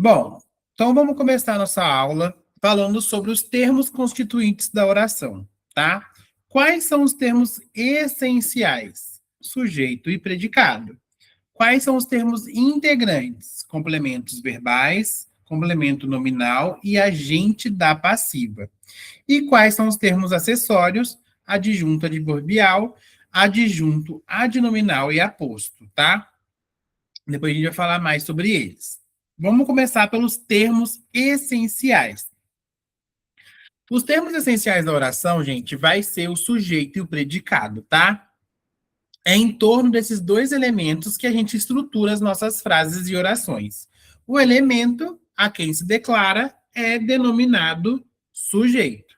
Bom, então vamos começar nossa aula falando sobre os termos constituintes da oração, tá? Quais são os termos essenciais? Sujeito e predicado. Quais são os termos integrantes? Complementos verbais, complemento nominal e agente da passiva. E quais são os termos acessórios? Adjunto adverbial, adjunto adnominal e aposto, tá? Depois a gente vai falar mais sobre eles. Vamos começar pelos termos essenciais. Os termos essenciais da oração, gente, vai ser o sujeito e o predicado, tá? É em torno desses dois elementos que a gente estrutura as nossas frases e orações. O elemento a quem se declara é denominado sujeito.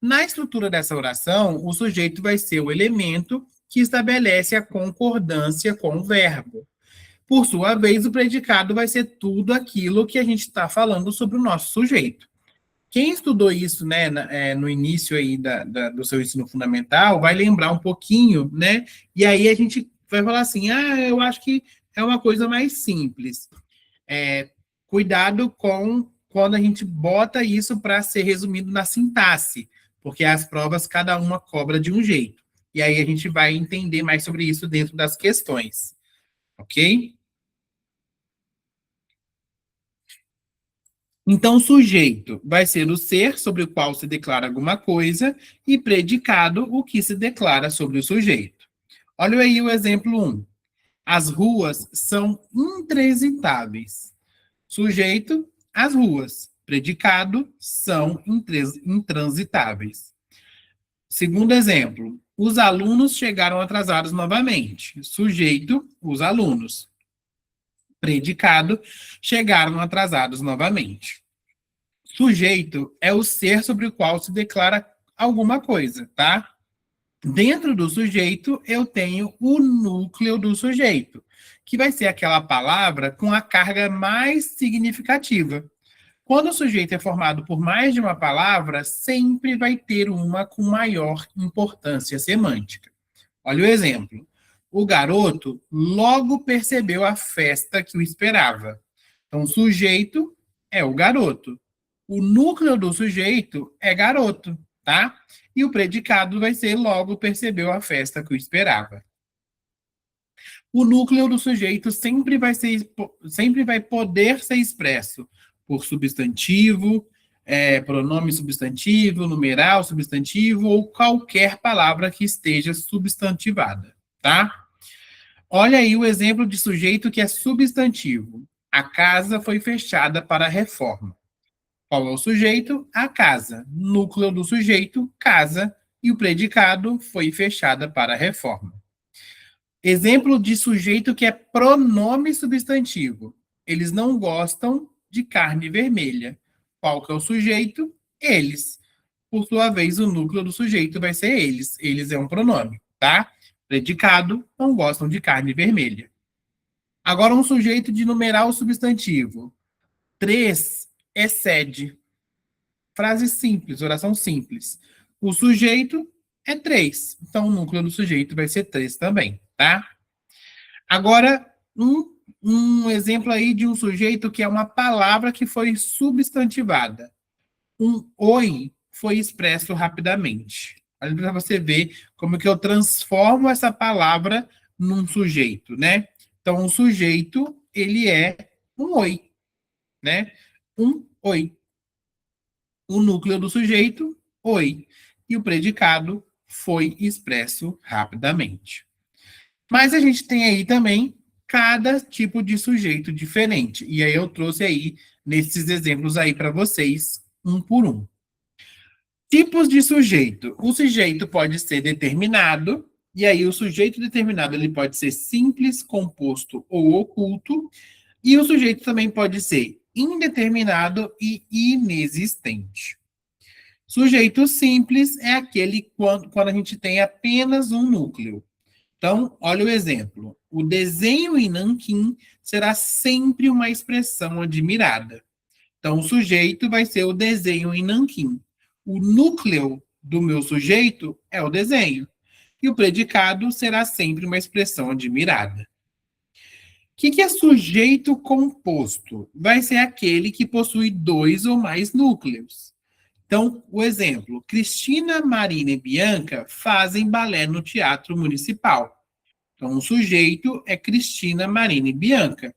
Na estrutura dessa oração, o sujeito vai ser o elemento que estabelece a concordância com o verbo. Por sua vez, o predicado vai ser tudo aquilo que a gente está falando sobre o nosso sujeito. Quem estudou isso, né, no início aí do seu ensino fundamental, vai lembrar um pouquinho, né? E aí a gente vai falar assim, eu acho que é uma coisa mais simples. Cuidado com quando a gente bota isso para ser resumido na sintaxe, porque as provas, cada uma cobra de um jeito. E aí a gente vai entender mais sobre isso dentro das questões, ok? Então, sujeito vai ser o ser sobre o qual se declara alguma coisa e predicado o que se declara sobre o sujeito. Olha aí o exemplo 1. As ruas são intransitáveis. Sujeito, as ruas. Predicado, são intransitáveis. Segundo exemplo, os alunos chegaram atrasados novamente. Sujeito, os alunos. Predicado, chegaram atrasados novamente. Sujeito é o ser sobre o qual se declara alguma coisa, tá? Dentro do sujeito, eu tenho o núcleo do sujeito, que vai ser aquela palavra com a carga mais significativa. Quando o sujeito é formado por mais de uma palavra, sempre vai ter uma com maior importância semântica. Olha o exemplo. O garoto logo percebeu a festa que o esperava. Então, o sujeito é o garoto. O núcleo do sujeito é garoto, tá? E o predicado vai ser logo percebeu a festa que o esperava. O núcleo do sujeito sempre vai poder ser expresso por substantivo, pronome substantivo, numeral substantivo ou qualquer palavra que esteja substantivada, tá? Olha aí o exemplo de sujeito que é substantivo. A casa foi fechada para reforma. Qual é o sujeito? A casa. Núcleo do sujeito, casa. E o predicado foi fechada para reforma. Exemplo de sujeito que é pronome substantivo. Eles não gostam de carne vermelha. Qual que é o sujeito? Eles. Por sua vez, o núcleo do sujeito vai ser eles. Eles é um pronome, tá? Predicado, não gostam de carne vermelha. Agora, um sujeito de numeral substantivo. 3 excede. Frase simples, oração simples. O sujeito é 3. Então, o núcleo do sujeito vai ser 3 também, tá? Agora, um exemplo aí de um sujeito que é uma palavra que foi substantivada. Um oi foi expresso rapidamente. Olha para você ver como que eu transformo essa palavra num sujeito, né? Então, o sujeito, ele é um oi, né? Um oi. O núcleo do sujeito, oi. E o predicado foi expresso rapidamente. Mas a gente tem aí também cada tipo de sujeito diferente. E aí eu trouxe aí nesses exemplos aí para vocês, um por um. Tipos de sujeito. O sujeito pode ser determinado, e aí o sujeito determinado ele pode ser simples, composto ou oculto, e o sujeito também pode ser indeterminado e inexistente. Sujeito simples é aquele quando a gente tem apenas um núcleo. Então, olha o exemplo. O desenho em nanquim será sempre uma expressão admirada. Então, o sujeito vai ser o desenho em nanquim. O núcleo do meu sujeito é o desenho. E o predicado será sempre uma expressão admirada. que é sujeito composto? Vai ser aquele que possui dois ou mais núcleos. Então, o exemplo: Cristina, Marina e Bianca fazem balé no Teatro Municipal. Então, o sujeito é Cristina, Marina e Bianca.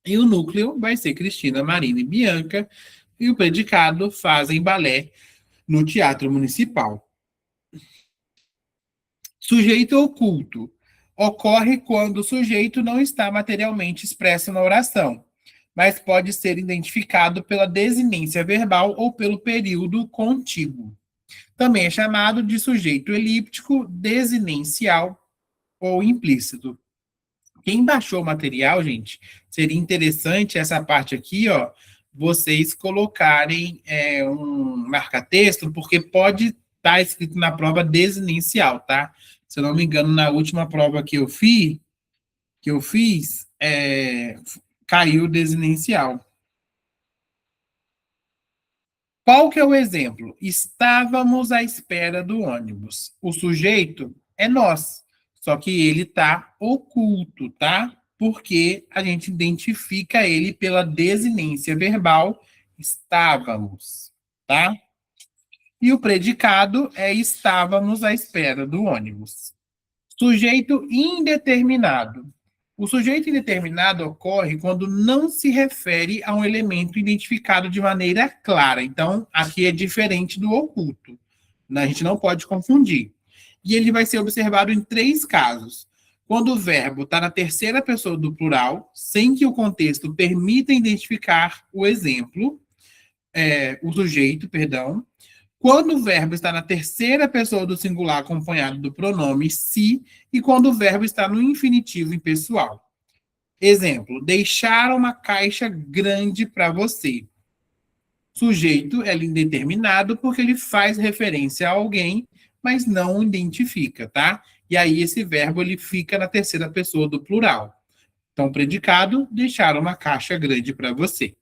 E o núcleo vai ser Cristina, Marina e Bianca. E o predicado fazem balé no Teatro Municipal. Sujeito oculto. Ocorre quando o sujeito não está materialmente expresso na oração, mas pode ser identificado pela desinência verbal ou pelo período contíguo. Também é chamado de sujeito elíptico, desinencial ou implícito. Quem baixou o material, gente, seria interessante essa parte aqui, ó, vocês colocarem um marca-texto, porque pode estar escrito na prova desinencial, tá? Se eu não me engano, na última prova que eu fiz, caiu desinencial. Qual que é o exemplo? Estávamos à espera do ônibus. O sujeito é nós, só que ele está oculto, tá? Porque a gente identifica ele pela desinência verbal estávamos, tá? E o predicado é estávamos à espera do ônibus. Sujeito indeterminado. O sujeito indeterminado ocorre quando não se refere a um elemento identificado de maneira clara. Então, aqui é diferente do oculto. A gente não pode confundir. E ele vai ser observado em três casos. Quando o verbo está na terceira pessoa do plural, sem que o contexto permita identificar o exemplo, o sujeito, perdão. Quando o verbo está na terceira pessoa do singular acompanhado do pronome se, e quando o verbo está no infinitivo impessoal. Exemplo: deixar uma caixa grande para você. Sujeito é indeterminado porque ele faz referência a alguém, mas não identifica, tá? E aí esse verbo ele fica na terceira pessoa do plural. Então, predicado: deixar uma caixa grande para você.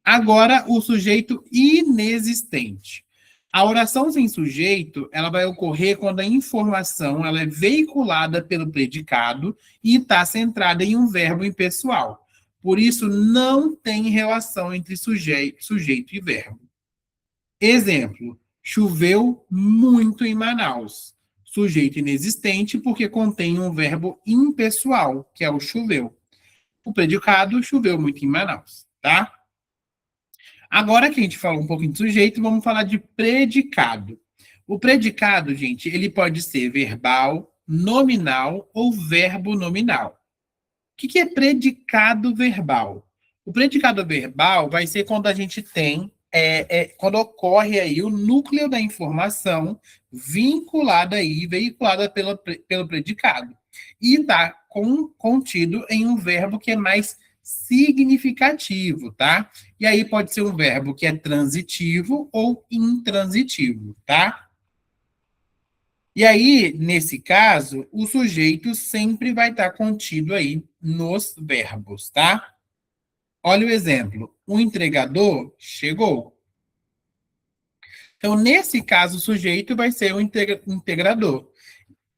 Agora, o sujeito inexistente. A oração sem sujeito, ela vai ocorrer quando a informação ela é veiculada pelo predicado e está centrada em um verbo impessoal. Por isso, não tem relação entre sujeito e verbo. Exemplo: choveu muito em Manaus. Sujeito inexistente porque contém um verbo impessoal, que é o choveu. O predicado: choveu muito em Manaus, tá? Agora que a gente falou um pouquinho de sujeito, vamos falar de predicado. O predicado, gente, ele pode ser verbal, nominal ou verbo nominal. O que é predicado verbal? O predicado verbal vai ser quando a gente tem, quando ocorre aí o núcleo da informação vinculada aí, veiculada pelo predicado. E está contido em um verbo que é mais significativo, tá? E aí pode ser um verbo que é transitivo ou intransitivo, tá? E aí, nesse caso, o sujeito sempre vai estar contido aí nos verbos, tá? Olha o exemplo: o entregador chegou. Então, nesse caso, o sujeito vai ser o integrador,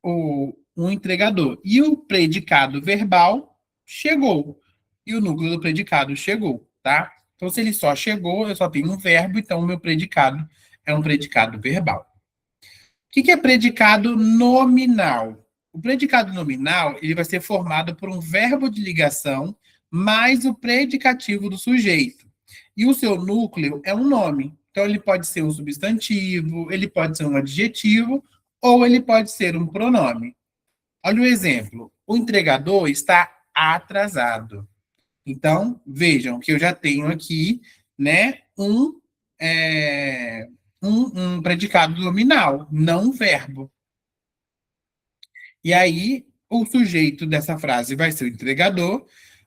o entregador. E o predicado verbal chegou. E o núcleo do predicado chegou, tá? Então, se ele só chegou, eu só tenho um verbo, então o meu predicado é um predicado verbal. O que é predicado nominal? O predicado nominal ele vai ser formado por um verbo de ligação mais o predicativo do sujeito. E o seu núcleo é um nome. Então, ele pode ser um substantivo, ele pode ser um adjetivo, ou ele pode ser um pronome. Olha o exemplo: o entregador está atrasado. Então, vejam que eu já tenho aqui, né, um predicado nominal, não um verbo. E aí, o sujeito dessa frase vai ser o entregador,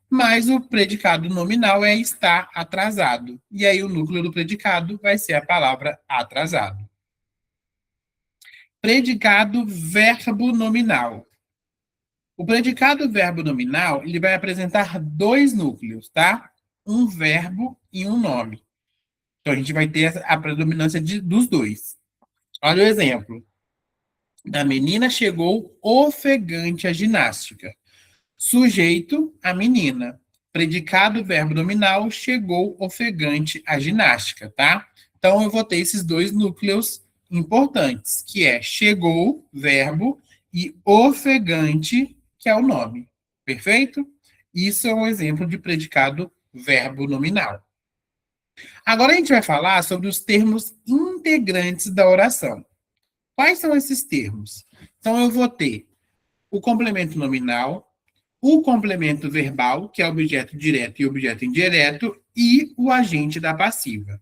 mas o predicado nominal é estar atrasado. E aí, o núcleo do predicado vai ser a palavra atrasado. Predicado verbo nominal. O predicado verbo nominal, ele vai apresentar dois núcleos, tá? Um verbo e um nome. Então, a gente vai ter a predominância dos dois. Olha o exemplo. A menina chegou ofegante à ginástica. Sujeito, a menina. Predicado, verbo nominal, chegou ofegante à ginástica, tá? Então, eu vou ter esses dois núcleos importantes, que é chegou, verbo, e ofegante, que é o nome. Perfeito? Isso é um exemplo de predicado, verbo nominal. Agora a gente vai falar sobre os termos integrantes da oração. Quais são esses termos? Então, eu vou ter o complemento nominal, o complemento verbal, que é objeto direto e objeto indireto, e o agente da passiva.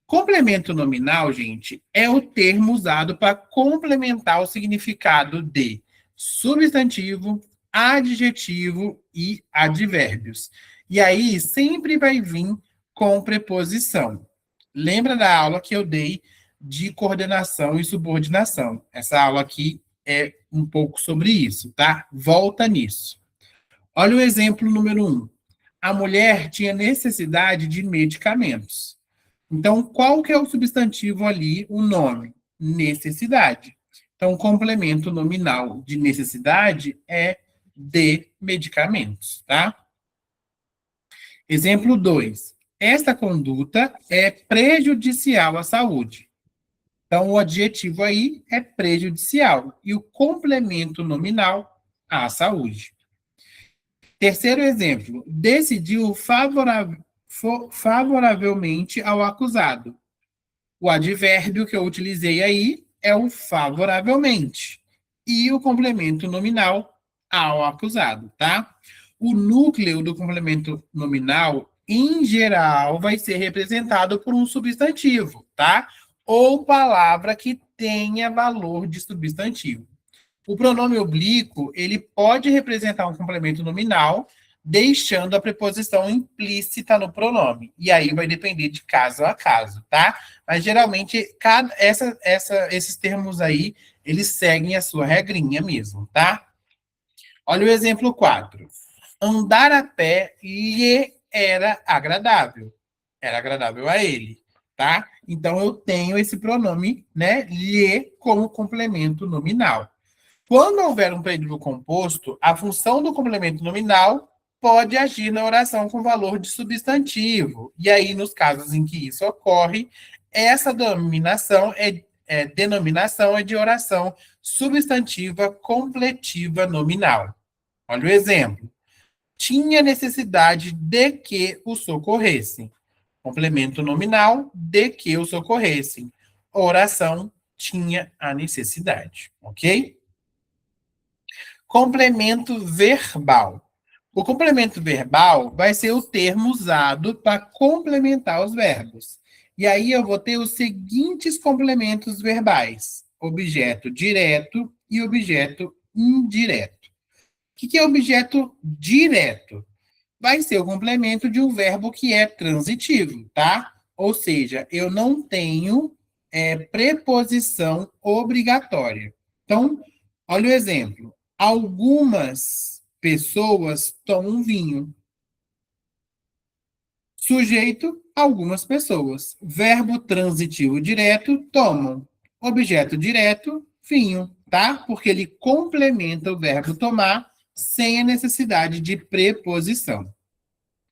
Complemento nominal, gente, é o termo usado para complementar o significado de substantivo, adjetivo e advérbios. E aí sempre vai vir com preposição. Lembra da aula que eu dei de coordenação e subordinação? Essa aula aqui é um pouco sobre isso, tá? Volta nisso. Olha o exemplo número 1. A mulher tinha necessidade de medicamentos. Então, qual que é o substantivo ali, o nome? Necessidade. Então, o complemento nominal de necessidade é de medicamentos, tá? Exemplo 2. Esta conduta é prejudicial à saúde. Então, o adjetivo aí é prejudicial e o complemento nominal à saúde. Terceiro exemplo, decidiu favoravelmente ao acusado. O advérbio que eu utilizei aí é o favoravelmente. E o complemento nominal ao acusado, tá? O núcleo do complemento nominal, em geral, vai ser representado por um substantivo, tá? Ou palavra que tenha valor de substantivo. O pronome oblíquo, ele pode representar um complemento nominal, deixando a preposição implícita no pronome. E aí vai depender de caso a caso, tá? Mas geralmente esses termos aí, eles seguem a sua regrinha mesmo, tá? Olha o exemplo 4. Andar a pé lhe era agradável. Era agradável a ele, tá? Então eu tenho esse pronome, né, lhe como complemento nominal. Quando houver um predicado composto, a função do complemento nominal pode agir na oração com valor de substantivo. E aí, nos casos em que isso ocorre, essa denominação é de oração substantiva completiva nominal. Olha o exemplo. Tinha necessidade de que o socorressem. Complemento nominal de que o socorressem. Oração tinha a necessidade, ok? Complemento verbal. O complemento verbal vai ser o termo usado para complementar os verbos. E aí eu vou ter os seguintes complementos verbais: objeto direto e objeto indireto. O que é objeto direto? Vai ser o complemento de um verbo que é transitivo, tá? Ou seja, eu não tenho preposição obrigatória. Então, olha o exemplo. Algumas pessoas tomam vinho. Sujeito, algumas pessoas. Verbo transitivo direto, tomam. Objeto direto, vinho, tá? Porque ele complementa o verbo tomar sem a necessidade de preposição.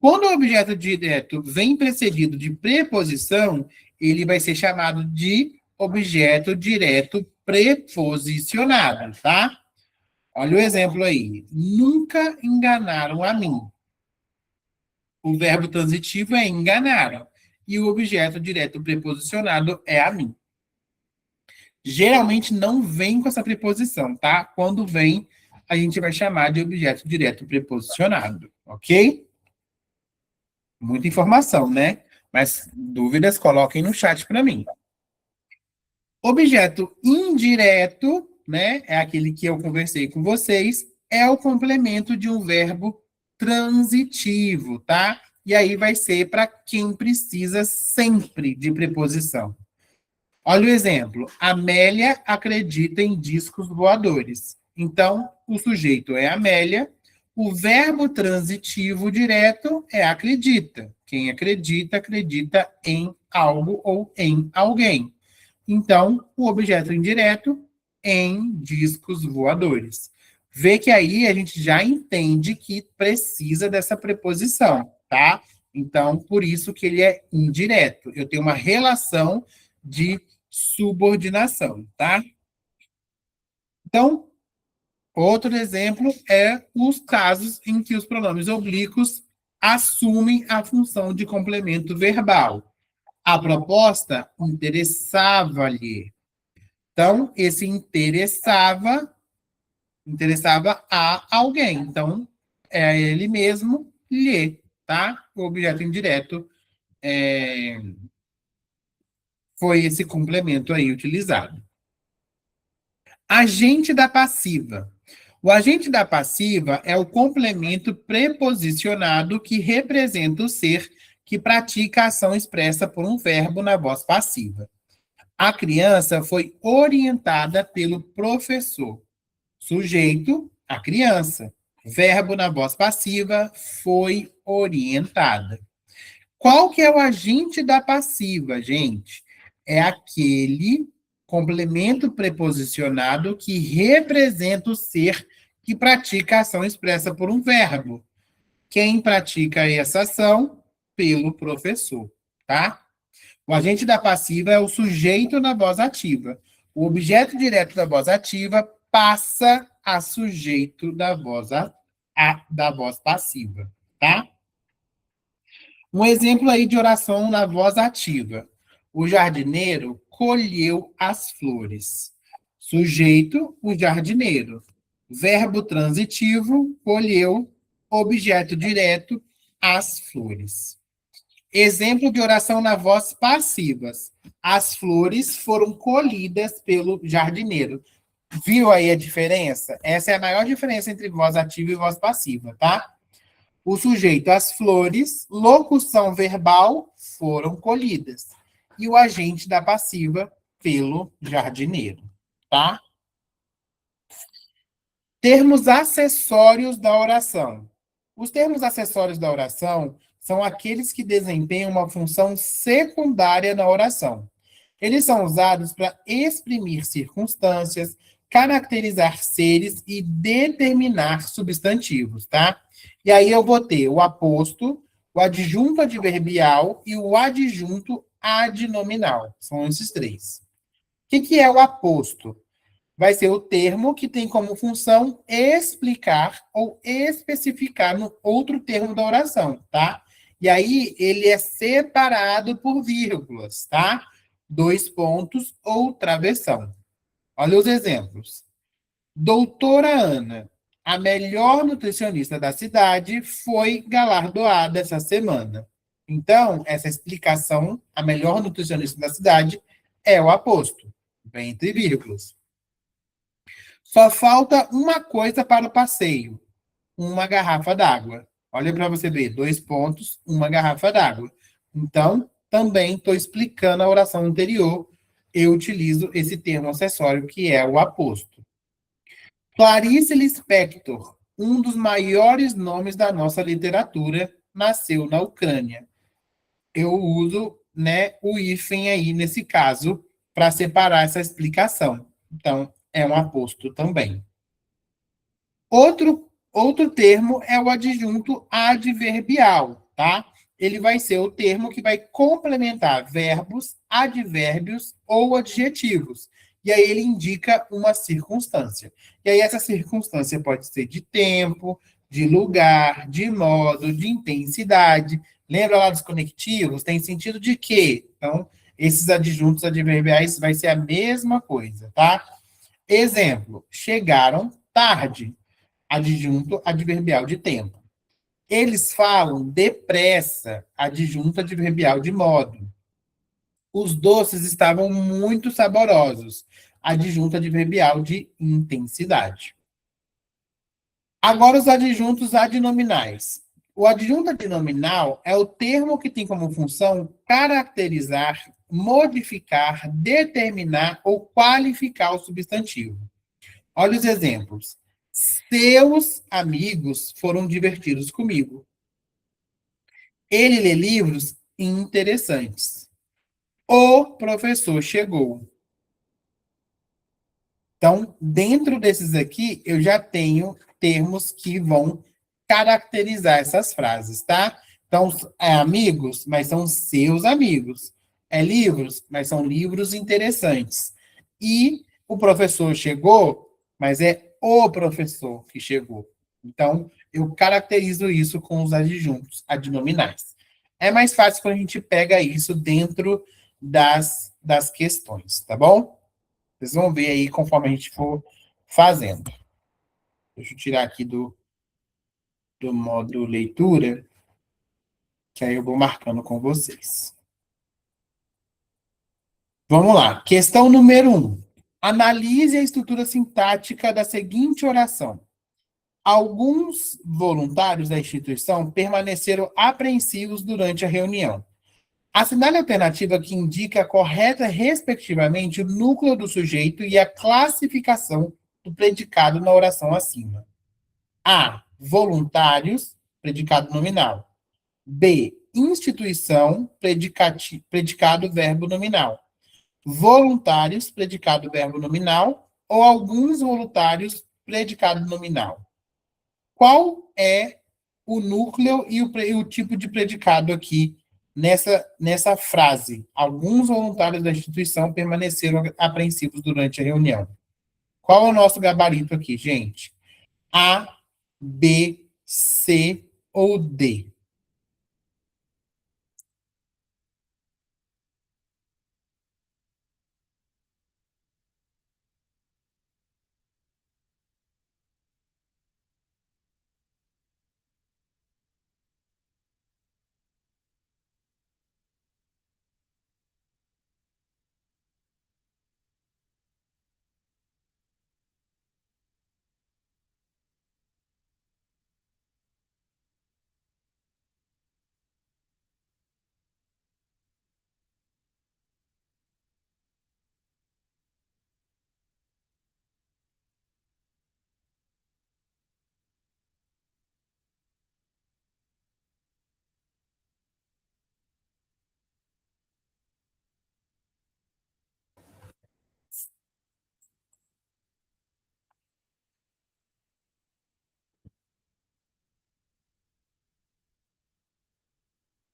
Quando o objeto direto vem precedido de preposição, ele vai ser chamado de objeto direto preposicionado, tá? Olha o exemplo aí. Nunca enganaram a mim. O verbo transitivo é enganaram. E o objeto direto preposicionado é a mim. Geralmente não vem com essa preposição, tá? Quando vem, a gente vai chamar de objeto direto preposicionado, ok? Muita informação, né? Mas dúvidas, coloquem no chat para mim. Objeto indireto, né? É aquele que eu conversei com vocês, é o complemento de um verbo transitivo, tá? E aí vai ser para quem precisa sempre de preposição. Olha o exemplo. Amélia acredita em discos voadores. Então, o sujeito é Amélia, o verbo transitivo direto é acredita. Quem acredita, acredita em algo ou em alguém. Então, o objeto indireto em discos voadores. Vê que aí a gente já entende que precisa dessa preposição, tá? Então, por isso que ele é indireto. Eu tenho uma relação de subordinação, tá? Então, outro exemplo é os casos em que os pronomes oblíquos assumem a função de complemento verbal. A proposta interessava-lhe. Então, esse interessava a alguém. Então, é ele mesmo, lhe, tá? O objeto indireto foi esse complemento aí utilizado. Agente da passiva. O agente da passiva é o complemento preposicionado que representa o ser que pratica a ação expressa por um verbo na voz passiva. A criança foi orientada pelo professor. Sujeito, a criança. Verbo na voz passiva, foi orientada. Qual que é o agente da passiva, gente? É aquele complemento preposicionado que representa o ser que pratica a ação expressa por um verbo. Quem pratica essa ação? Pelo professor, tá? O agente da passiva é o sujeito na voz ativa. O objeto direto da voz ativa passa a sujeito da da voz passiva, tá? Um exemplo aí de oração na voz ativa. O jardineiro colheu as flores. Sujeito, o jardineiro. Verbo transitivo, colheu. Objeto direto, as flores. Exemplo de oração na voz passivas. As flores foram colhidas pelo jardineiro. Viu aí a diferença? Essa é a maior diferença entre voz ativa e voz passiva, tá? O sujeito, as flores, locução verbal, foram colhidas. E o agente da passiva, pelo jardineiro, tá? Termos acessórios da oração. Os termos acessórios da oração são aqueles que desempenham uma função secundária na oração. Eles são usados para exprimir circunstâncias, caracterizar seres e determinar substantivos, tá? E aí eu vou ter o aposto, o adjunto adverbial e o adjunto adnominal. São esses três. O que é o aposto? Vai ser o termo que tem como função explicar ou especificar no outro termo da oração, tá? E aí ele é separado por vírgulas, tá? Dois pontos ou travessão. Olha os exemplos. Doutora Ana, a melhor nutricionista da cidade, foi galardoada essa semana. Então, essa explicação, a melhor nutricionista da cidade, é o aposto, vem entre vírgulas. Só falta uma coisa para o passeio: uma garrafa d'água. Olha para você ver, dois pontos, uma garrafa d'água. Então, também estou explicando a oração anterior. Eu utilizo esse termo acessório que é o aposto. Clarice Lispector, um dos maiores nomes da nossa literatura, nasceu na Ucrânia. Eu uso, né, o hífen aí nesse caso para separar essa explicação. Então, é um aposto também. Outro termo é o adjunto adverbial, tá? Ele vai ser o termo que vai complementar verbos, advérbios ou adjetivos. E aí ele indica uma circunstância. E aí essa circunstância pode ser de tempo, de lugar, de modo, de intensidade. Lembra lá dos conectivos? Tem sentido de quê? Então, esses adjuntos adverbiais vai ser a mesma coisa, tá? Exemplo: chegaram tarde, adjunto adverbial de tempo. Eles falam depressa, adjunto adverbial de modo. Os doces estavam muito saborosos, adjunto adverbial de intensidade. Agora os adjuntos adnominais. O adjunto adnominal é o termo que tem como função caracterizar, modificar, determinar ou qualificar o substantivo. Olha os exemplos. Seus amigos foram divertidos comigo. Ele lê livros interessantes. O professor chegou. Então, dentro desses aqui, eu já tenho termos que vão caracterizar essas frases, tá? Então, é amigos, mas são seus amigos. É livros, mas são livros interessantes. E o professor chegou, mas é o professor que chegou. Então, eu caracterizo isso com os adjuntos, adnominais. É mais fácil quando a gente pega isso dentro das questões, tá bom? Vocês vão ver aí conforme a gente for fazendo. Deixa eu tirar aqui do modo leitura, que aí eu vou marcando com vocês. Vamos lá. Questão número 1. Analise a estrutura sintática da seguinte oração. Alguns voluntários da instituição permaneceram apreensivos durante a reunião. Assinale a alternativa que indica a correta, respectivamente, o núcleo do sujeito e a classificação do predicado na oração acima. A. Voluntários, predicado nominal. B. Instituição, predicado verbo nominal. Voluntários, predicado verbo nominal. Ou alguns voluntários, predicado nominal. Qual é o núcleo e o tipo de predicado aqui nessa frase? Alguns voluntários da instituição permaneceram apreensivos durante a reunião. Qual é o nosso gabarito aqui, gente? A, B, C ou D?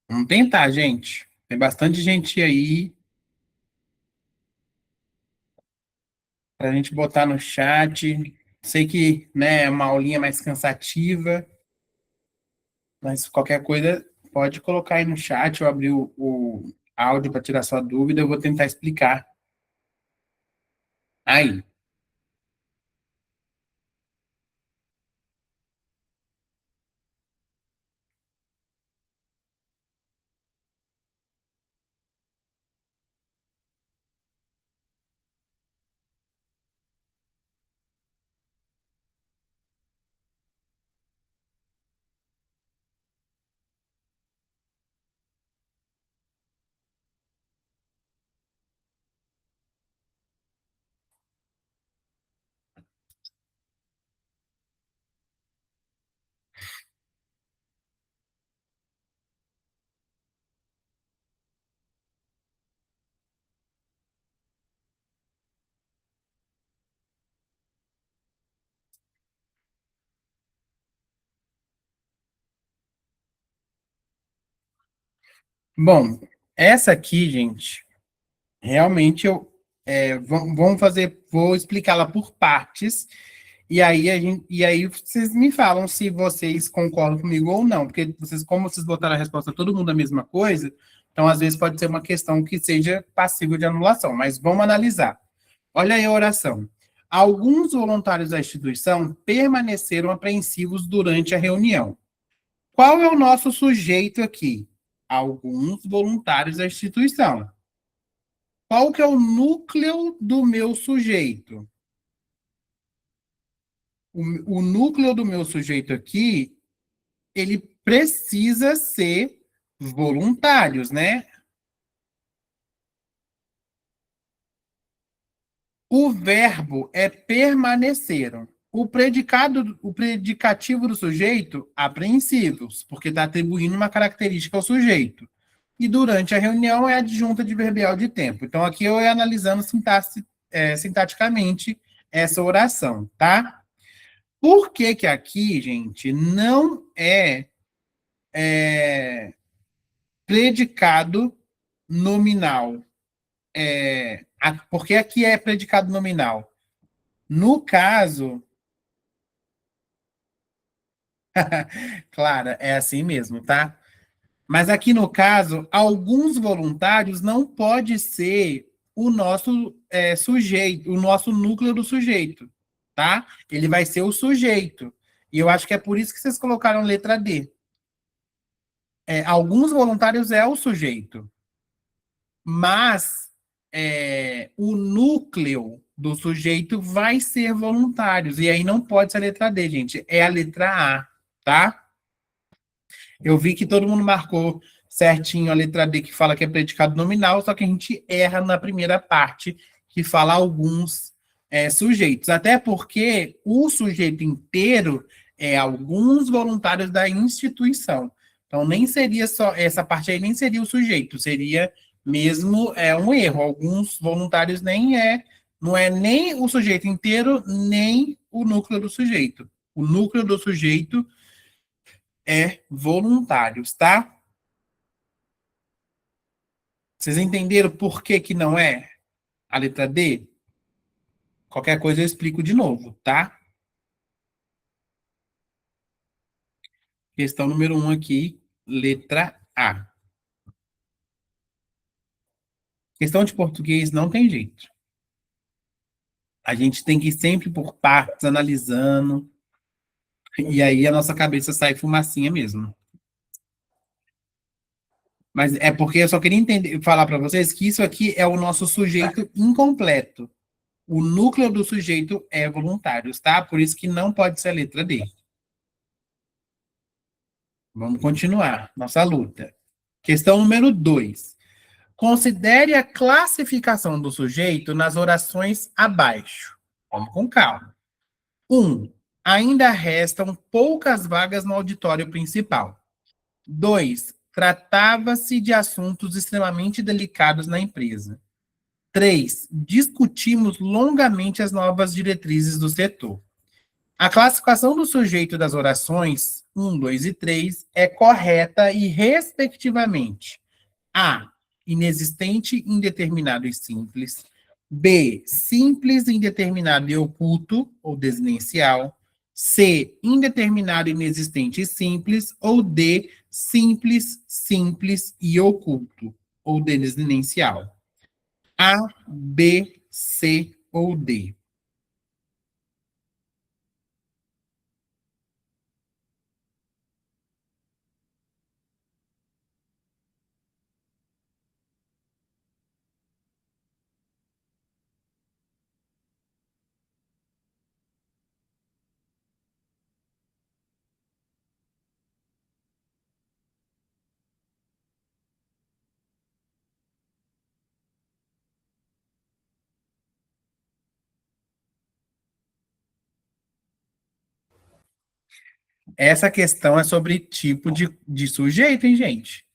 Vamos tentar, gente. Tem bastante gente aí para a gente botar no chat. Sei que, né, é uma aulinha mais cansativa, mas qualquer coisa pode colocar aí no chat ou abrir o áudio para tirar sua dúvida. Eu vou tentar explicar aí. Bom, essa aqui, gente, realmente vamos fazer, vou explicá-la por partes, e aí vocês me falam se vocês concordam comigo ou não, porque vocês, como vocês botaram a resposta todo mundo a mesma coisa, então às vezes pode ser uma questão que seja passível de anulação, mas vamos analisar. Olha aí a oração. Alguns voluntários da instituição permaneceram apreensivos durante a reunião. Qual é o nosso sujeito aqui? Alguns voluntários da instituição. Qual que é o núcleo do meu sujeito? O núcleo do meu sujeito aqui, ele precisa ser voluntários, né? O verbo é permaneceram. O predicativo do sujeito, apreensivos, porque está atribuindo uma característica ao sujeito. E durante a reunião é adjunta adverbial de tempo. Então, aqui eu ia analisando sintaticamente essa oração, tá? Por que que aqui, gente, não é predicado nominal? Porque aqui é predicado nominal. No caso, Clara, é assim mesmo, tá? Mas aqui no caso, alguns voluntários não pode ser o nosso sujeito, o nosso núcleo do sujeito, tá? Ele vai ser o sujeito. E eu acho que é por isso que vocês colocaram letra D. Alguns voluntários é o sujeito, mas o núcleo do sujeito vai ser voluntários. E aí não pode ser a letra D, gente. É a letra A, tá? Eu vi que todo mundo marcou certinho a letra D, que fala que é predicado nominal, só que a gente erra na primeira parte, que fala alguns sujeitos. Até porque o sujeito inteiro é alguns voluntários da instituição. Então, nem seria só, essa parte aí nem seria o sujeito, seria mesmo um erro. Alguns voluntários não é nem o sujeito inteiro, nem o núcleo do sujeito. O núcleo do sujeito voluntários, tá? Vocês entenderam por que que não é a letra D? Qualquer coisa eu explico de novo, tá? Questão número 1 aqui, letra A. Questão de português não tem jeito. A gente tem que ir sempre por partes, analisando, e aí a nossa cabeça sai fumacinha mesmo. Mas é porque eu só queria entender, falar para vocês que isso aqui é o nosso sujeito incompleto. O núcleo do sujeito é voluntários, tá? Por isso que não pode ser a letra D. Vamos continuar nossa luta. Questão número 2. Considere a classificação do sujeito nas orações abaixo. Vamos com calma. 1. Ainda restam poucas vagas no auditório principal. 2. Tratava-se de assuntos extremamente delicados na empresa. 3. Discutimos longamente as novas diretrizes do setor. A classificação do sujeito das orações 1, 2 e 3 é correta e, respectivamente, A. Inexistente, indeterminado e simples. B. Simples, indeterminado e oculto, ou desinencial. C. Indeterminado, inexistente e simples. Ou D. Simples, simples e oculto, ou desinencial. A, B, C ou D. Essa questão é sobre tipo de sujeito, hein, gente?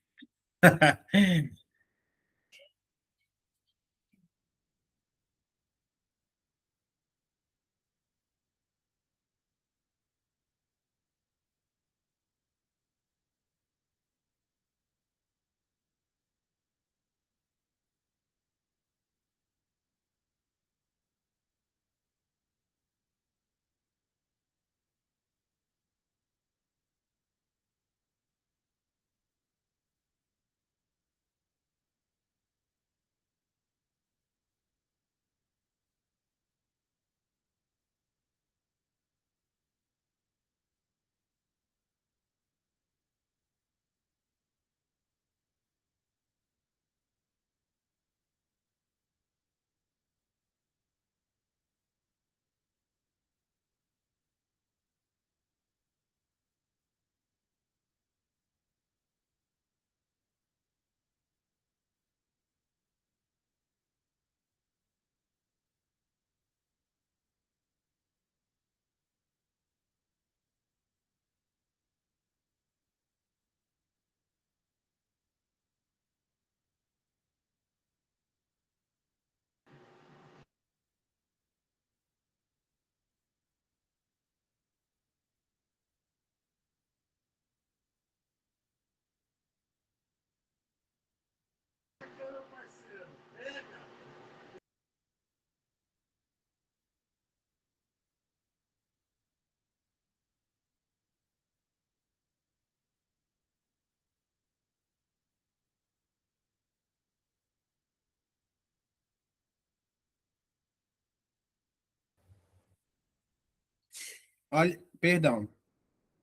Olha, perdão.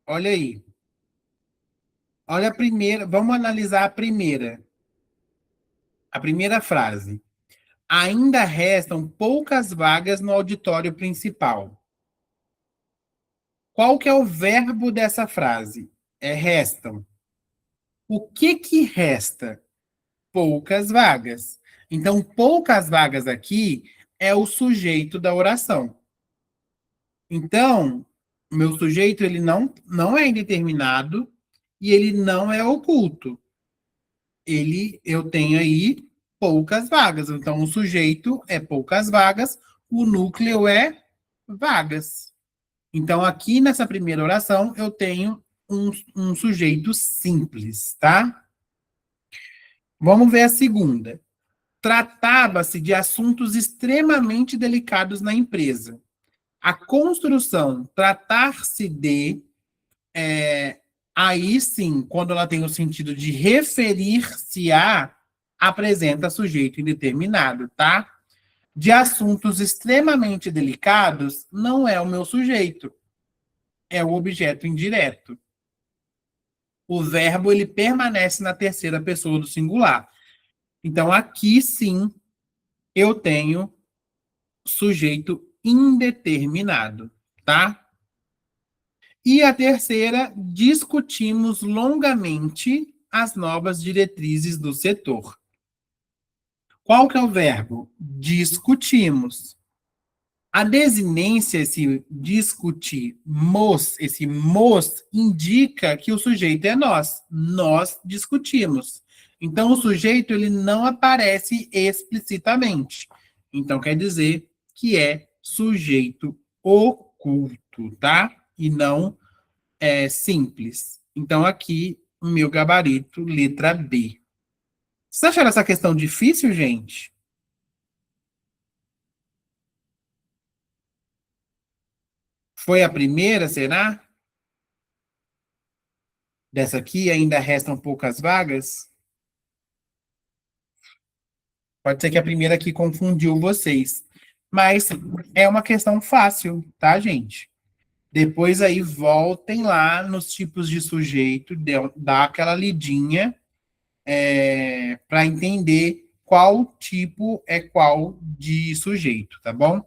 Olha aí. Olha a primeira. Vamos analisar a primeira. A primeira frase. Ainda restam poucas vagas no auditório principal. Qual que é o verbo dessa frase? É restam. O que resta? Poucas vagas. Então, poucas vagas aqui é o sujeito da oração. Então, o meu sujeito ele não é indeterminado e ele não é oculto. Eu tenho aí poucas vagas. Então, o sujeito é poucas vagas, o núcleo é vagas. Então, aqui nessa primeira oração, eu tenho um sujeito simples, tá? Vamos ver a segunda. Tratava-se de assuntos extremamente delicados na empresa. A construção tratar-se de, aí sim, quando ela tem o sentido de referir-se a, apresenta sujeito indeterminado, tá? De assuntos extremamente delicados, não é o meu sujeito, é o objeto indireto. O verbo ele permanece na terceira pessoa do singular. Então, aqui sim, eu tenho sujeito indeterminado, tá? E a terceira, discutimos longamente as novas diretrizes do setor. Qual que é o verbo? Discutimos. A desinência, esse discutimos, esse mos, indica que o sujeito é nós. Nós discutimos. Então, o sujeito ele não aparece explicitamente. Então, quer dizer que é sujeito oculto, tá? E não é simples. Então, aqui, o meu gabarito, letra B. Vocês acharam essa questão difícil, gente? Foi a primeira, será? Dessa aqui, ainda restam poucas vagas? Pode ser que a primeira aqui confundiu vocês. Mas é uma questão fácil, tá, gente? Depois aí voltem lá nos tipos de sujeito, dá aquela lidinha para entender qual tipo é qual de sujeito, tá bom?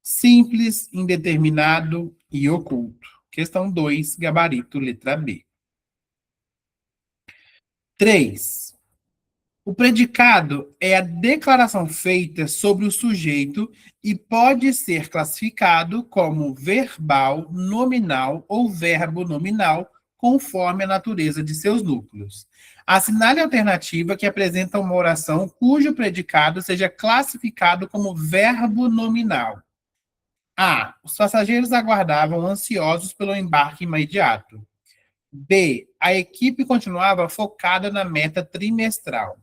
Simples, indeterminado e oculto. Questão 2, gabarito, letra B. 3. O predicado é a declaração feita sobre o sujeito e pode ser classificado como verbal, nominal ou verbo nominal, conforme a natureza de seus núcleos. Assinale a alternativa que apresenta uma oração cujo predicado seja classificado como verbo nominal. A. Os passageiros aguardavam ansiosos pelo embarque imediato. B. A equipe continuava focada na meta trimestral.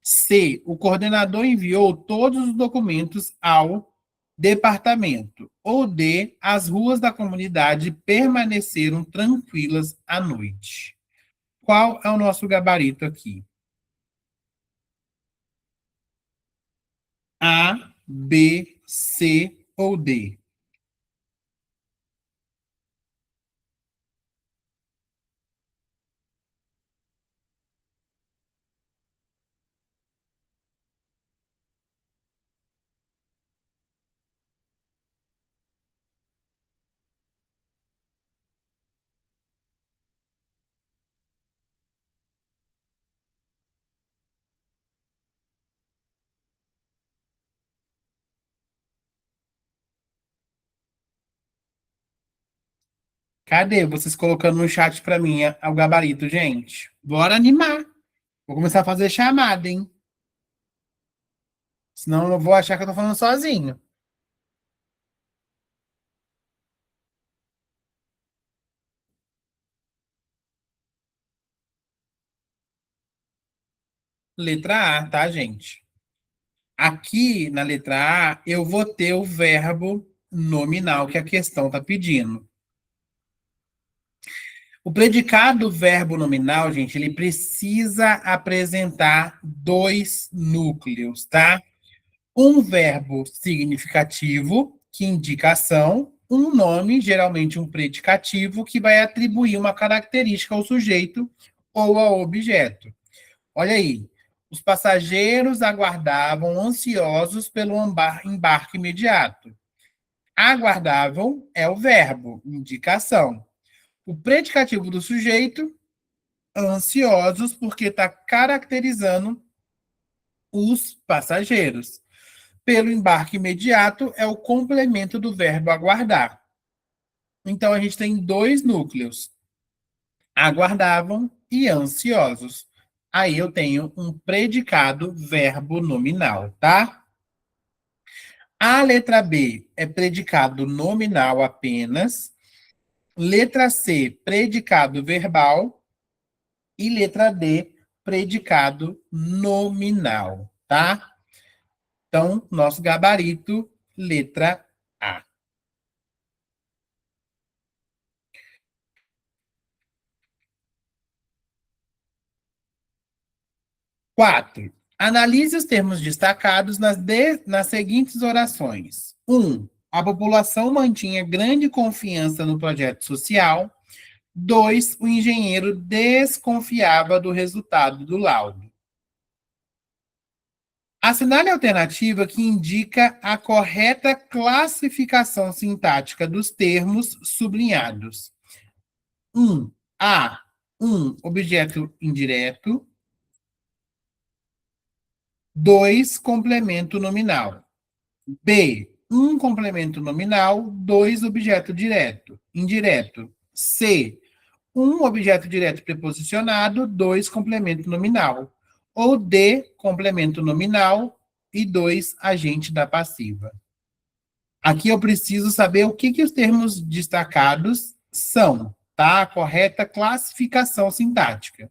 C. O coordenador enviou todos os documentos ao departamento. Ou D. As ruas da comunidade permaneceram tranquilas à noite. Qual é o nosso gabarito aqui? A, B, C ou D? Cadê vocês colocando no chat para mim o gabarito, gente? Bora animar. Vou começar a fazer chamada, hein? Senão eu vou achar que eu tô falando sozinho. Letra A, tá, gente? Aqui na letra A, eu vou ter o verbo nominal que a questão está pedindo. O predicado verbo nominal, gente, ele precisa apresentar dois núcleos, tá? Um verbo significativo, que indica ação, um nome, geralmente um predicativo, que vai atribuir uma característica ao sujeito ou ao objeto. Olha aí. Os passageiros aguardavam ansiosos pelo embarque imediato. Aguardavam é o verbo, indicação. O predicativo do sujeito, ansiosos, porque está caracterizando os passageiros. Pelo embarque imediato é o complemento do verbo aguardar. Então a gente tem dois núcleos: aguardavam e ansiosos. Aí eu tenho um predicado verbo nominal, tá? A letra B é predicado nominal apenas. Letra C, predicado verbal. E letra D, predicado nominal, tá? Então, nosso gabarito, letra A. 4. Analise os termos destacados nas seguintes orações. 1. A população mantinha grande confiança no projeto social. 2. O engenheiro desconfiava do resultado do laudo. Assinale a alternativa que indica a correta classificação sintática dos termos sublinhados. 1. A. Objeto indireto. 2. Complemento nominal. B. Um complemento nominal. 2. Objeto indireto. C. Um objeto direto preposicionado. 2. Complemento nominal. Ou D. Complemento nominal e 2. Agente da passiva. Aqui eu preciso saber o que os termos destacados são, tá? A correta classificação sintática.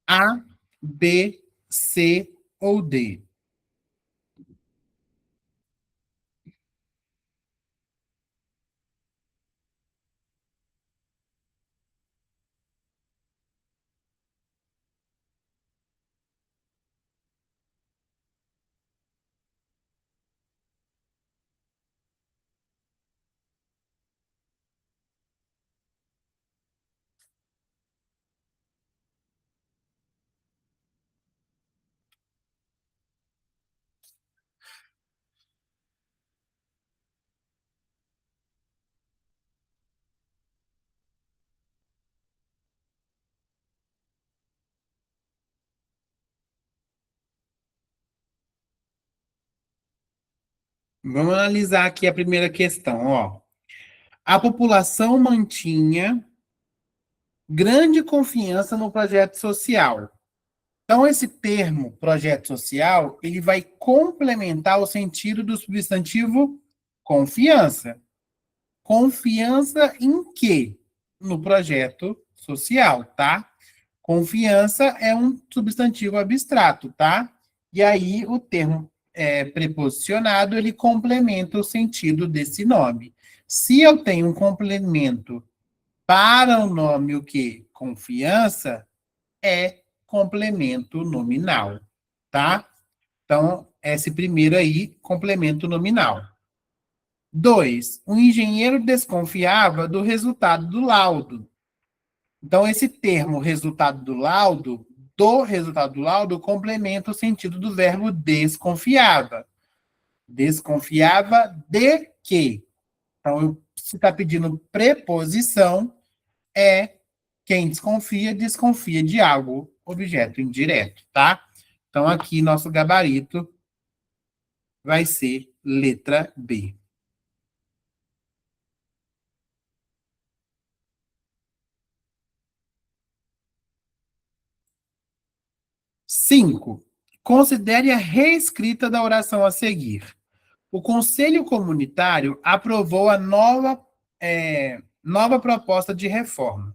A, B, C ou D. Vamos analisar aqui a primeira questão, ó. A população mantinha grande confiança no projeto social. Então, esse termo, projeto social, ele vai complementar o sentido do substantivo confiança. Confiança em quê? No projeto social, tá? Confiança é um substantivo abstrato, tá? E aí o termo preposicionado, ele complementa o sentido desse nome. Se eu tenho um complemento para o nome o quê? Confiança, é complemento nominal, tá? Então, esse primeiro aí, complemento nominal. 2. O engenheiro desconfiava do resultado do laudo. Então, esse termo do resultado do laudo, complementa o sentido do verbo desconfiava. Desconfiava de quê? Então, se está pedindo preposição, é quem desconfia, desconfia de algo, objeto indireto, tá? Então, aqui, nosso gabarito vai ser letra B. 5. Considere a reescrita da oração a seguir. O Conselho Comunitário aprovou a nova proposta de reforma.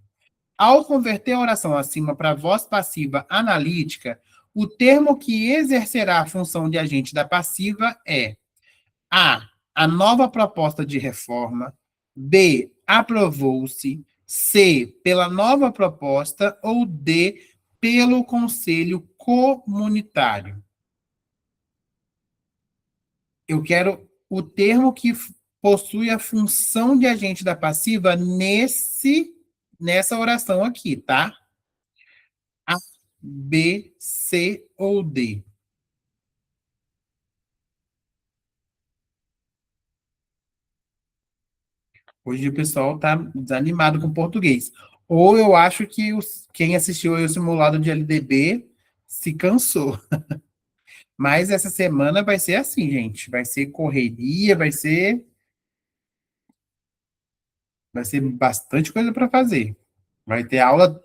Ao converter a oração acima para voz passiva analítica, o termo que exercerá a função de agente da passiva é a nova proposta de reforma, B, aprovou-se, C, pela nova proposta ou D, pelo Conselho Comunitário. Eu quero o termo que possui a função de agente da passiva nessa oração aqui, tá? A, B, C ou D. Hoje o pessoal tá desanimado com o português. Ou eu acho que quem assistiu aí o simulado de LDB se cansou. Mas essa semana vai ser assim, gente. Vai ser correria, vai ser bastante coisa para fazer. Vai ter aula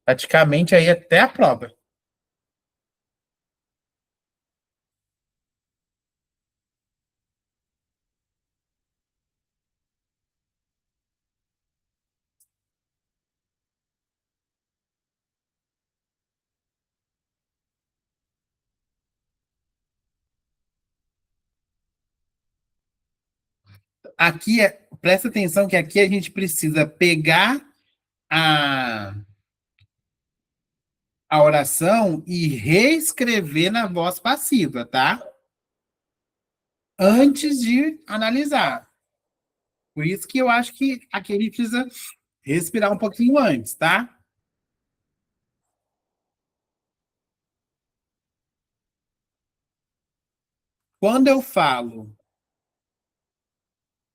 praticamente aí até a prova. Aqui, presta atenção que aqui a gente precisa pegar a, a oração e reescrever na voz passiva, tá? Antes de analisar. Por isso que eu acho que aqui a gente precisa respirar um pouquinho antes, tá? Quando eu falo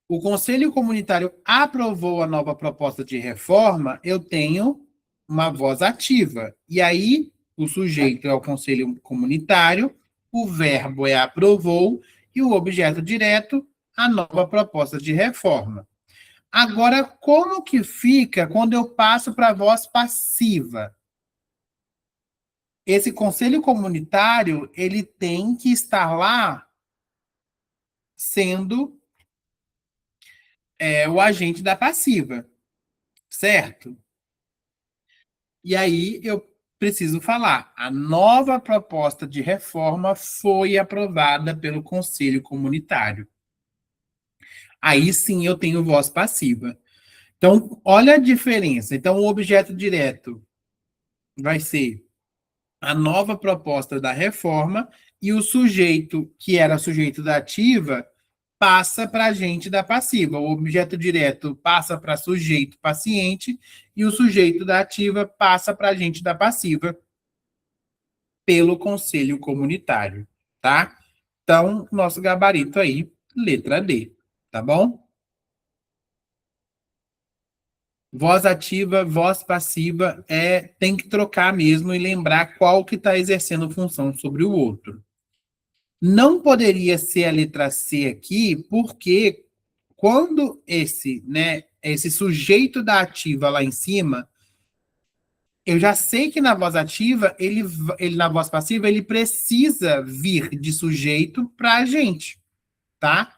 o Conselho Comunitário aprovou a nova proposta de reforma, eu tenho uma voz ativa. E aí, o sujeito é o Conselho Comunitário, o verbo é aprovou e o objeto direto, a nova proposta de reforma. Agora, como que fica quando eu passo para a voz passiva? Esse Conselho Comunitário, ele tem que estar lá sendo o agente da passiva, certo? E aí eu preciso falar, a nova proposta de reforma foi aprovada pelo Conselho Comunitário. Aí sim eu tenho voz passiva. Então, olha a diferença. Então, o objeto direto vai ser a nova proposta da reforma e o sujeito, que era sujeito da ativa, passa para agente da passiva. O objeto direto passa para sujeito paciente e o sujeito da ativa passa para agente da passiva pelo Conselho Comunitário, tá? Então, nosso gabarito aí, letra D, tá bom? Voz ativa, voz passiva, tem que trocar mesmo e lembrar qual que está exercendo função sobre o outro. Não poderia ser a letra C aqui, porque quando esse sujeito da ativa lá em cima, eu já sei que na voz ativa, ele na voz passiva, ele precisa vir de sujeito para agente, tá?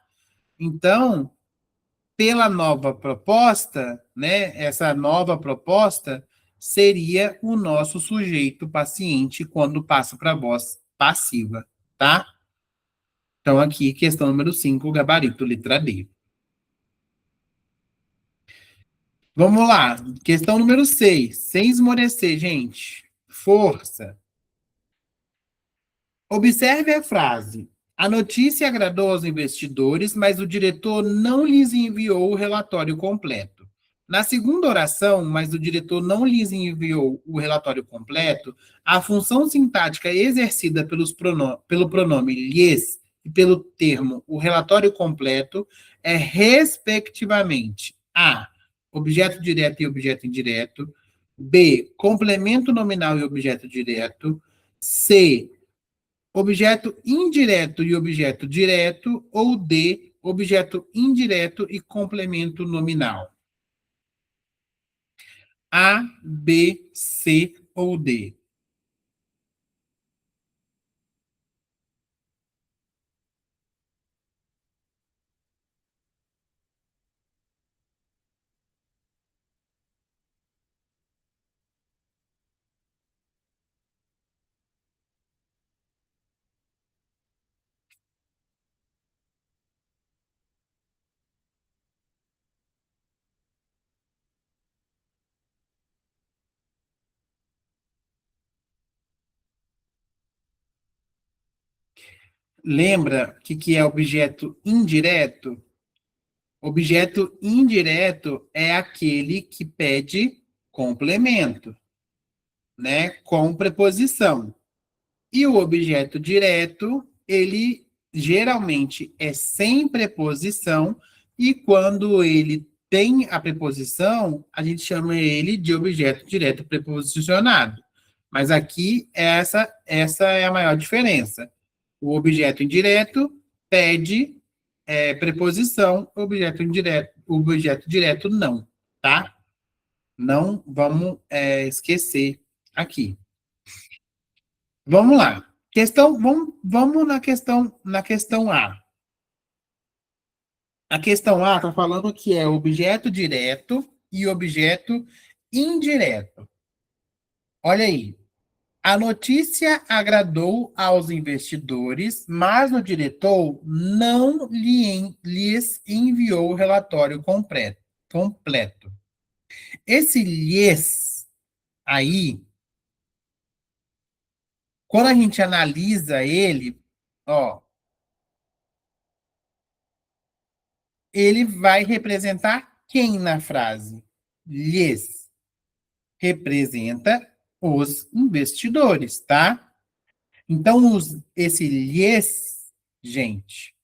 Então, pela nova proposta, né, essa nova proposta seria o nosso sujeito paciente quando passa para a voz passiva, tá? Então, aqui, questão número 5, gabarito, letra D. Vamos lá, questão número 6, sem esmorecer, gente. Força. Observe a frase. A notícia agradou aos investidores, mas o diretor não lhes enviou o relatório completo. Na segunda oração, mas o diretor não lhes enviou o relatório completo, a função sintática exercida pelo pronome lhes e pelo termo o relatório completo é, respectivamente, A, objeto direto e objeto indireto, B, complemento nominal e objeto direto, C, objeto indireto e objeto direto, ou D, objeto indireto e complemento nominal. A, B, C ou D. Lembra o que é objeto indireto? Objeto indireto é aquele que pede complemento, né, com preposição. E o objeto direto, ele geralmente é sem preposição, e quando ele tem a preposição, a gente chama ele de objeto direto preposicionado. Mas aqui, essa é a maior diferença. O objeto indireto pede preposição, o objeto direto não, tá? Não vamos esquecer aqui. Vamos lá. Vamos na questão A. A questão A está falando que é objeto direto e objeto indireto. Olha aí. A notícia agradou aos investidores, mas o diretor não lhes enviou o relatório completo. Esse lhes aí, quando a gente analisa ele, ó, ele vai representar quem na frase? Lhes. Representa os investidores, tá? Então, esse lhes, gente,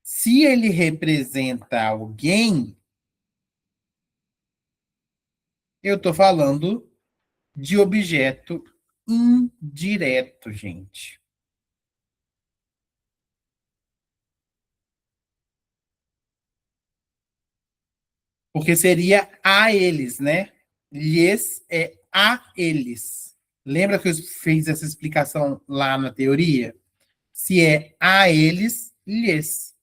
se ele representa alguém, eu estou falando de objeto indireto, gente. Porque seria a eles, né? Lhes é a eles. Lembra que eu fiz essa explicação lá na teoria? Se é a eles, lhes.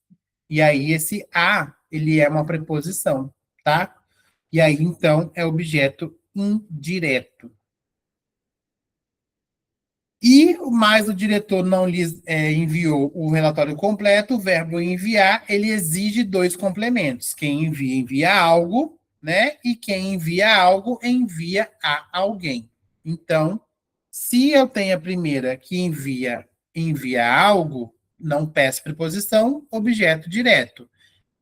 E aí esse a, ele é uma preposição, tá? E aí então é objeto indireto. E mais o diretor não lhes enviou o relatório completo, o verbo enviar, ele exige dois complementos. Quem envia, envia algo, né? E quem envia algo, envia a alguém. Então, se eu tenho a primeira que envia algo, não peço preposição, objeto direto.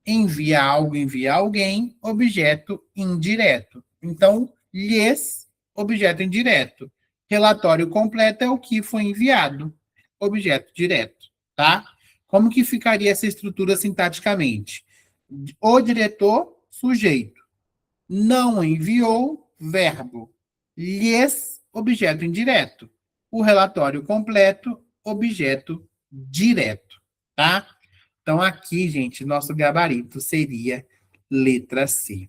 Envia algo, envia alguém, objeto indireto. Então, lhes, objeto indireto. Relatório completo é o que foi enviado, objeto direto, tá? Como que ficaria essa estrutura sintaticamente? O diretor, sujeito. Não enviou, verbo. Lhes, objeto indireto. O relatório completo, objeto direto, tá? Então, aqui, gente, nosso gabarito seria letra C,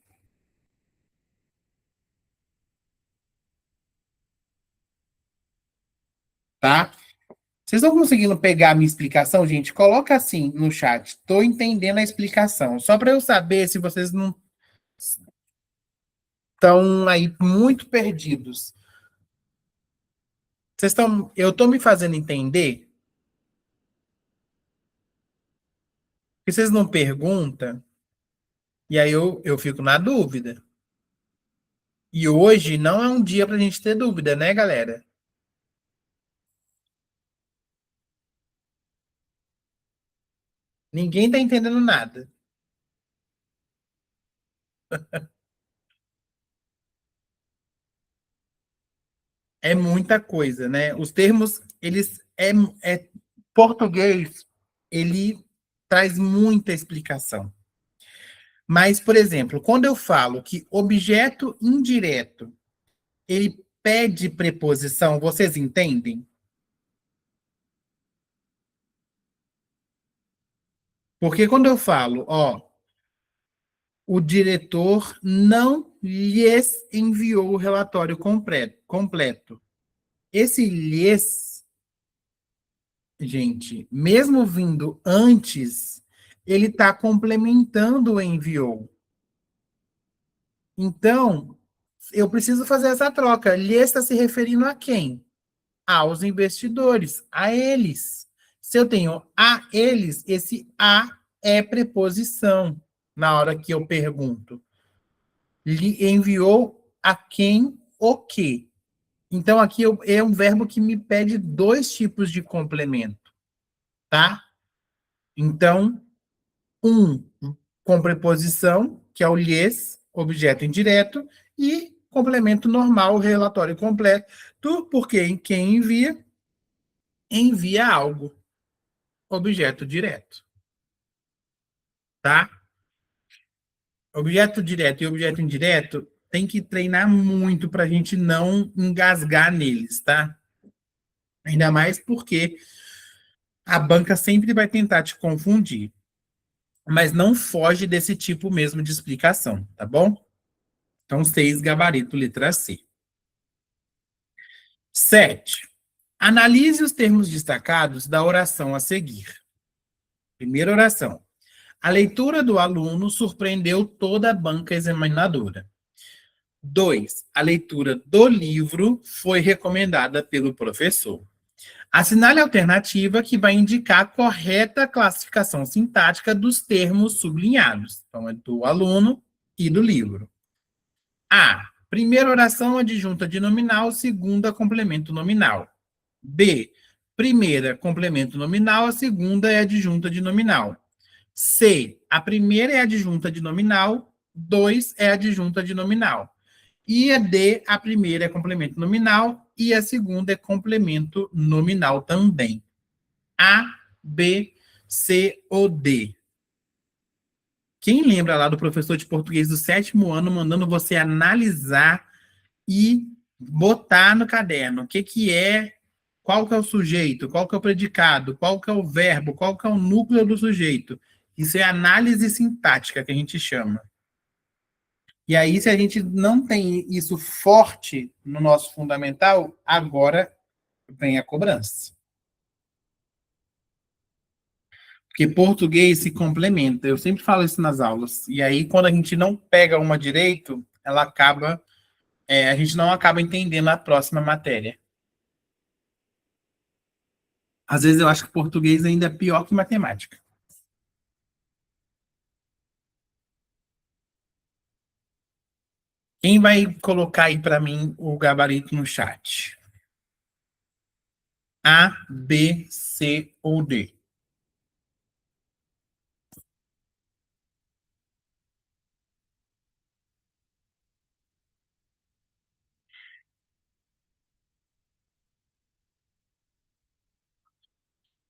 tá? Vocês estão conseguindo pegar a minha explicação, gente? Coloca assim no chat. Estou entendendo a explicação. Só para eu saber se vocês não estão aí muito perdidos. Eu estou me fazendo entender? Porque vocês não perguntam, e aí eu fico na dúvida. E hoje não é um dia para a gente ter dúvida, né, galera? Ninguém está entendendo nada. É muita coisa, né? Os termos, português, ele traz muita explicação. Mas, por exemplo, quando eu falo que objeto indireto, ele pede preposição, vocês entendem? Porque quando eu falo, ó, o diretor não lhes enviou o relatório completo. Esse lhes, gente, mesmo vindo antes, ele está complementando o enviou. Então, eu preciso fazer essa troca. Lhe está se referindo a quem? Aos investidores, a eles. Se eu tenho a eles, esse a é preposição na hora que eu pergunto. Lhe enviou a quem o quê? Então, aqui é um verbo que me pede dois tipos de complemento, tá? Então, um com preposição, que é o lhes, objeto indireto, e complemento normal, relatório completo, porque quem envia, envia algo, objeto direto, tá? Objeto direto e objeto indireto tem que treinar muito para a gente não engasgar neles, tá? Ainda mais porque a banca sempre vai tentar te confundir, mas não foge desse tipo mesmo de explicação, tá bom? Então, 6, gabarito, letra C. 7. Analise os termos destacados da oração a seguir. Primeira oração. A leitura do aluno surpreendeu toda a banca examinadora. 2. A leitura do livro foi recomendada pelo professor. Assinale a alternativa que vai indicar a correta classificação sintática dos termos sublinhados. Então, é do aluno e do livro. A. Primeira oração adjunta de nominal, segunda complemento nominal. B. Primeira complemento nominal, a segunda é adjunta de nominal. C. A primeira é adjunta de nominal, 2 é adjunta de nominal. E a D, a primeira é complemento nominal e a segunda é complemento nominal também. A, B, C ou D. Quem lembra lá do professor de português do 7º ano mandando você analisar e botar no caderno o que é, qual que é o sujeito, qual que é o predicado, qual que é o verbo, qual que é o núcleo do sujeito. Isso é análise sintática que a gente chama. E aí, se a gente não tem isso forte no nosso fundamental, agora vem a cobrança. Porque português se complementa. Eu sempre falo isso nas aulas. E aí, quando a gente não pega uma direito, ela acaba. A gente não acaba entendendo a próxima matéria. Às vezes eu acho que português ainda é pior que matemática. Quem vai colocar aí para mim o gabarito no chat? A, B, C ou D?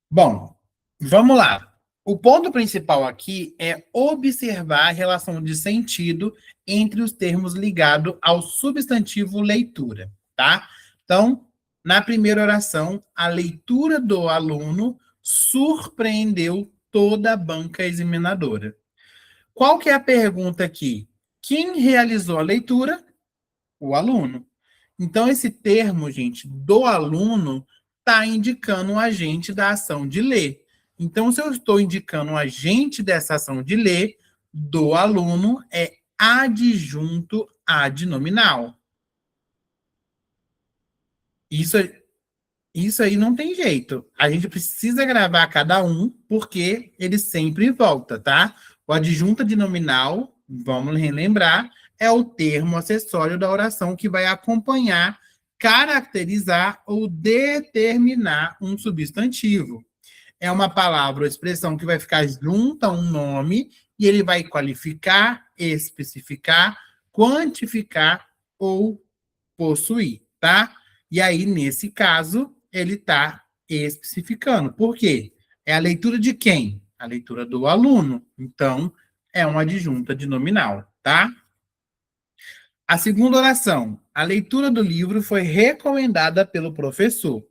Bom, vamos lá. O ponto principal aqui é observar a relação de sentido entre os termos ligados ao substantivo leitura, tá? Então, na primeira oração, a leitura do aluno surpreendeu toda a banca examinadora. Qual que é a pergunta aqui? Quem realizou a leitura? O aluno. Então, esse termo, gente, do aluno, está indicando um agente da ação de ler. Então, se eu estou indicando um agente dessa ação de ler, do aluno é adjunto ad nominal. Isso, isso aí não tem jeito. A gente precisa gravar cada um, porque ele sempre volta, tá? O adjunto de nominal, vamos relembrar, é o termo acessório da oração que vai acompanhar, caracterizar ou determinar um substantivo. É uma palavra ou expressão que vai ficar junto a um nome e ele vai qualificar, especificar, quantificar ou possuir, tá? E aí, nesse caso, ele está especificando. Por quê? É a leitura de quem? A leitura do aluno. Então, é uma adjunta de nominal, tá? A segunda oração. A leitura do livro foi recomendada pelo professor.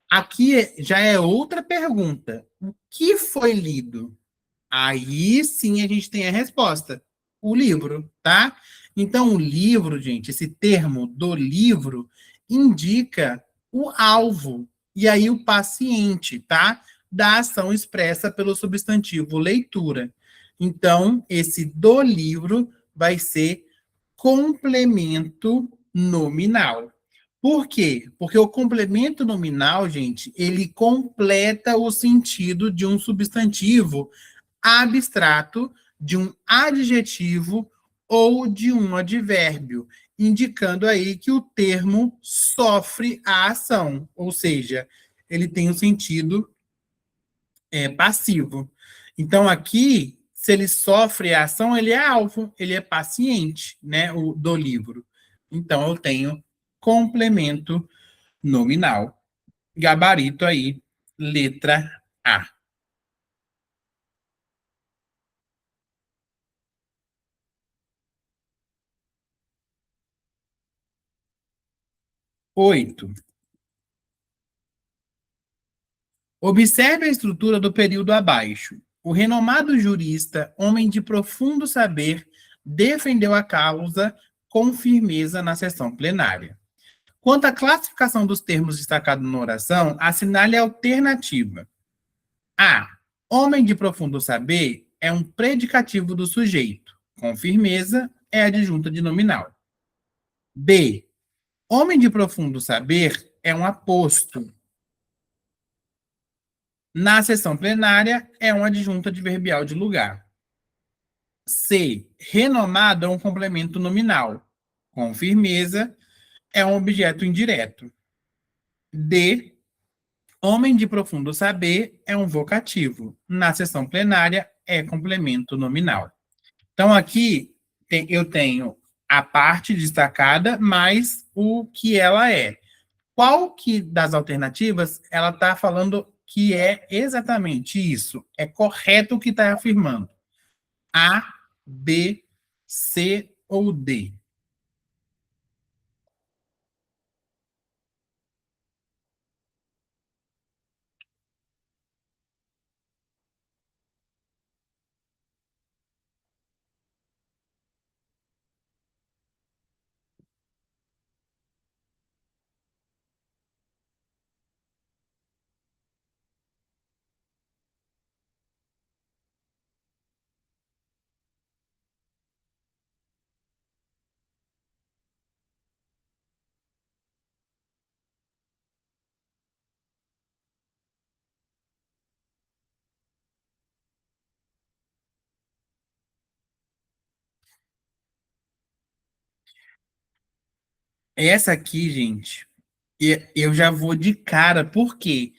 Aqui já é outra pergunta. O que foi lido? Aí sim a gente tem a resposta. O livro, tá? Então, o livro, gente, esse termo do livro indica o alvo e aí o paciente, tá? Da ação expressa pelo substantivo leitura. Então, esse do livro vai ser complemento nominal. Por quê? Porque o complemento nominal, gente, ele completa o sentido de um substantivo abstrato, de um adjetivo ou de um advérbio, indicando aí que o termo sofre a ação, ou seja, ele tem o sentido passivo. Então, aqui, Se ele sofre a ação, ele é alvo, ele é paciente, né, do livro. Então, eu tenho complemento nominal. Gabarito aí, letra A. 8. Observe a estrutura do período abaixo. O renomado jurista, homem de profundo saber, defendeu a causa com firmeza na sessão plenária. Quanto à classificação dos termos destacados na oração, assinale a alternativa. A. Homem de profundo saber é um predicativo do sujeito. Com firmeza, é adjunta de nominal. B. Homem de profundo saber é um aposto. Na sessão plenária, é uma adjunta adverbial de lugar. C. Renomado é um complemento nominal. Com firmeza, é um objeto indireto. D. Homem de profundo saber é um vocativo. Na sessão plenária, é complemento nominal. Então, aqui eu tenho a parte destacada, mais o que ela é. Qual que das alternativas ela está falando que é exatamente isso? É correto o que está afirmando? A, B, C ou D? Essa aqui, gente, eu já vou de cara, por quê?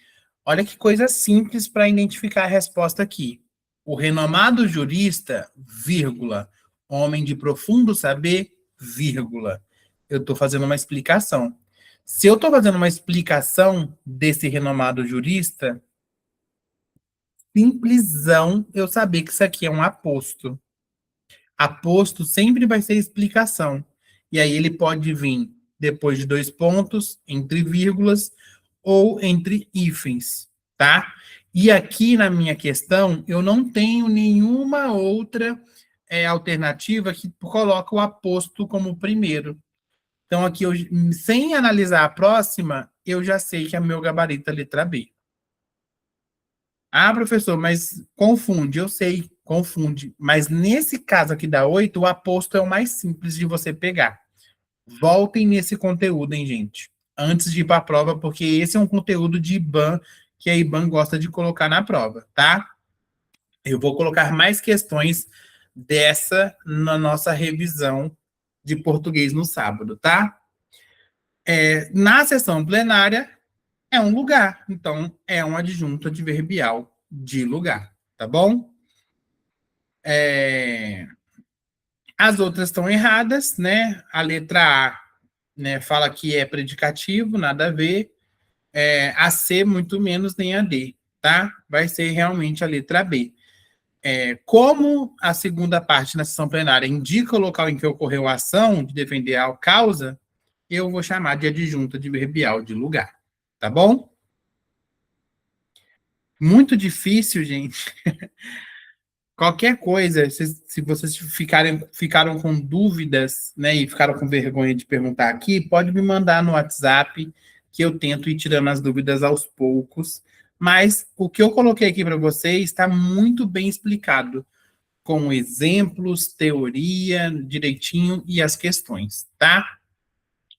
Olha que coisa simples para identificar a resposta aqui. O renomado jurista, vírgula, homem de profundo saber, vírgula. Eu estou fazendo uma explicação. Se eu estou fazendo uma explicação desse renomado jurista, simplesão eu saber que isso aqui é um aposto. Aposto sempre vai ser explicação. E aí ele pode vir depois de dois pontos, entre vírgulas ou entre hífens, tá? E aqui na minha questão, eu não tenho nenhuma outra alternativa que coloca o aposto como primeiro. Então, aqui, sem analisar a próxima, eu já sei que é meu gabarito é a letra B. Ah, professor, mas confunde, eu sei, confunde. Mas nesse caso aqui da 8, o aposto é o mais simples de você pegar. Voltem nesse conteúdo, hein, gente? Antes de ir para a prova, porque esse é um conteúdo de IBAN que a IBAN gosta de colocar na prova, tá? Eu vou colocar mais questões dessa na nossa revisão de português no sábado, tá? Na sessão plenária, é um lugar. Então, é um adjunto adverbial de lugar, tá bom? As outras estão erradas, né? A letra A, né, fala que é predicativo, nada a ver. A C, muito menos, nem a D, tá? Vai ser realmente a letra B. Como a segunda parte na sessão plenária indica o local em que ocorreu a ação de defender a causa, eu vou chamar de adjunto adverbial de lugar, tá bom? Muito difícil, gente. Qualquer coisa, se vocês ficaram com dúvidas, né, e ficaram com vergonha de perguntar aqui, pode me mandar no WhatsApp, que eu tento ir tirando as dúvidas aos poucos. Mas o que eu coloquei aqui para vocês está muito bem explicado, com exemplos, teoria, direitinho e as questões, tá?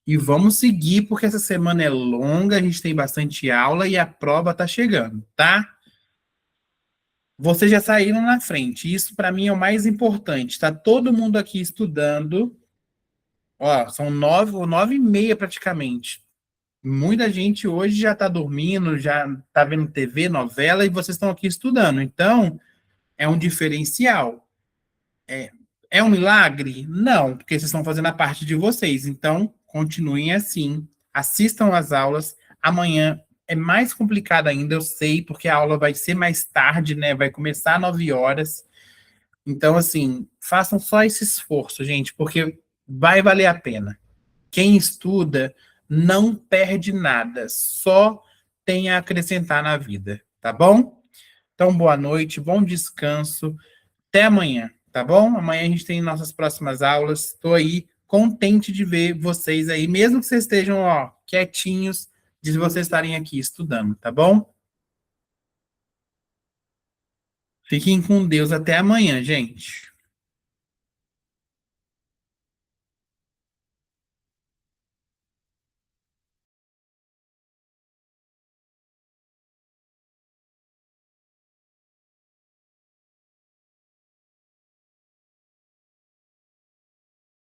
E vamos seguir, porque essa semana é longa, a gente tem bastante aula e a prova tá chegando, tá? Vocês já saíram na frente. Isso, para mim, é o mais importante. Está todo mundo aqui estudando. Ó, são 9h30 praticamente. Muita gente hoje já está dormindo, já está vendo TV, novela, e vocês estão aqui estudando. Então, É um diferencial. É, é um milagre? Não, porque vocês estão fazendo a parte de vocês. Então, continuem assim. Assistam às aulas. Amanhã é mais complicado ainda, eu sei, porque a aula vai ser mais tarde, né? Vai começar às 9 horas. Então, assim, façam só esse esforço, gente, porque vai valer a pena. Quem estuda não perde nada, só tem a acrescentar na vida, tá bom? Então, boa noite, bom descanso. Até amanhã, tá bom? Amanhã a gente tem nossas próximas aulas. Estou aí contente de ver vocês aí, mesmo que vocês estejam, ó, quietinhos, de vocês estarem aqui estudando, tá bom? Fiquem com Deus até amanhã, gente.